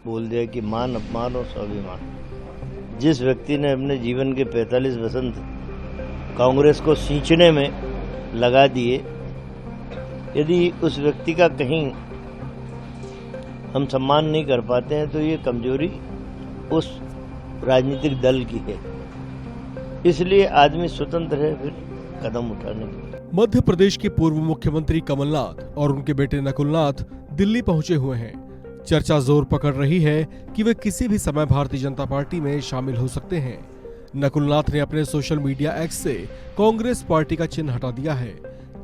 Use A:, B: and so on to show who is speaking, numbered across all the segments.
A: बोल दिया कि मान अपमान और स्वाभिमान। जिस व्यक्ति ने अपने जीवन के 45 वसंत कांग्रेस को सींचने में लगा दिए, यदि उस व्यक्ति का कहीं हम सम्मान नहीं कर पाते हैं तो ये कमजोरी उस राजनीतिक दल की है। इसलिए आदमी स्वतंत्र है फिर कदम उठाने के।
B: मध्य प्रदेश के पूर्व मुख्यमंत्री कमलनाथ और उनके बेटे नकुलनाथ दिल्ली पहुंचे हुए हैं। चर्चा जोर पकड़ रही है कि वे किसी भी समय भारतीय जनता पार्टी में शामिल हो सकते हैं। नकुलनाथ ने अपने सोशल मीडिया एक्स से कांग्रेस पार्टी का चिन्ह हटा दिया है,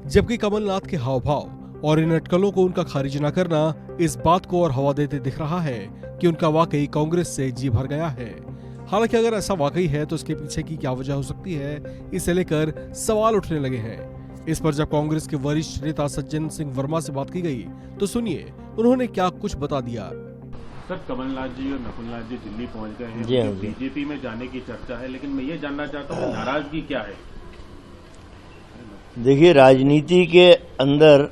B: जबकि कमलनाथ के हाव भाव और इन अटकलों को उनका खारिज न करना इस बात को और हवा देते दिख रहा है कि उनका वाकई कांग्रेस से जी भर गया है। हालांकि अगर ऐसा वाकई है तो इसके पीछे की क्या वजह हो सकती है, इसे लेकर सवाल उठने लगे हैं। इस पर जब कांग्रेस के वरिष्ठ नेता सज्जन सिंह वर्मा से बात की गई तो सुनिए उन्होंने क्या कुछ बता दिया।
C: सर, कमलनाथ जी और नकुलनाथ जी दिल्ली पहुंच गए हैं।
A: जी हाँ,
C: बीजेपी में जाने की चर्चा है, लेकिन मैं ये जानना चाहता हूँ नाराजगी क्या है।
A: देखिए, राजनीति के अंदर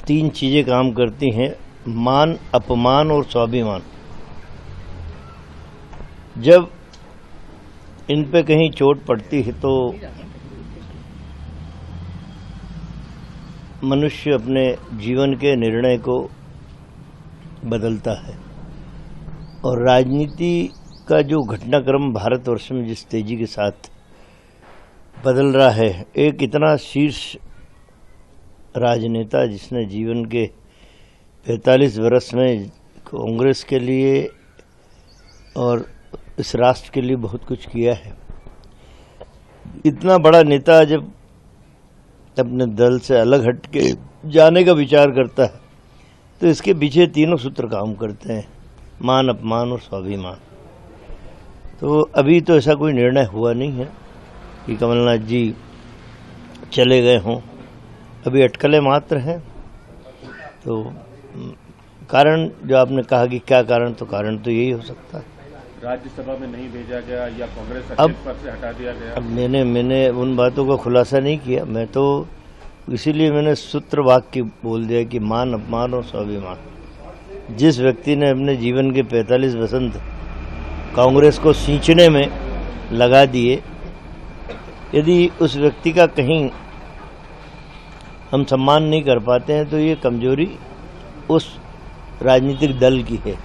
A: 3 चीजें काम करती हैं: मान, अपमान और स्वाभिमान। जब इन पे कहीं चोट पड़ती है तो मनुष्य अपने जीवन के निर्णय को बदलता है। और राजनीति का जो घटनाक्रम भारतवर्ष में जिस तेजी के साथ बदल रहा है, एक इतना शीर्ष राजनेता जिसने जीवन के 45 वर्ष में कांग्रेस के लिए और इस राष्ट्र के लिए बहुत कुछ किया है, इतना बड़ा नेता जब अपने दल से अलग हट के जाने का विचार करता है तो इसके पीछे 3 सूत्र काम करते हैं: मान, अपमान और स्वाभिमान। तो अभी तो ऐसा कोई निर्णय हुआ नहीं है कि कमलनाथ जी चले गए हों, अभी अटकलें मात्र हैं। तो कारण जो आपने कहा कि क्या कारण, तो कारण तो यही हो सकता है।
C: राज्यसभा में नहीं भेजा गया या कांग्रेस अध्यक्ष पद से हटा दिया गया।
A: अब मैंने उन बातों का खुलासा नहीं किया। मैं तो इसीलिए मैंने सूत्र वाक्य बोल दिया कि मान, अपमान और स्वाभिमान। जिस व्यक्ति ने अपने जीवन के 45 वसंत कांग्रेस को सींचने में लगा दिए, यदि उस व्यक्ति का कहीं हम सम्मान नहीं कर पाते हैं तो ये कमजोरी उस राजनीतिक दल की है।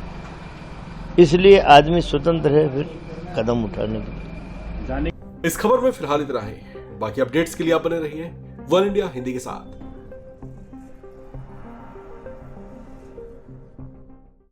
A: इसलिए आदमी स्वतंत्र है फिर कदम उठाने के।
B: इस खबर में फिलहाल इतना ही। बाकी अपडेट्स के लिए आप बने रहिए वन इंडिया हिंदी के साथ।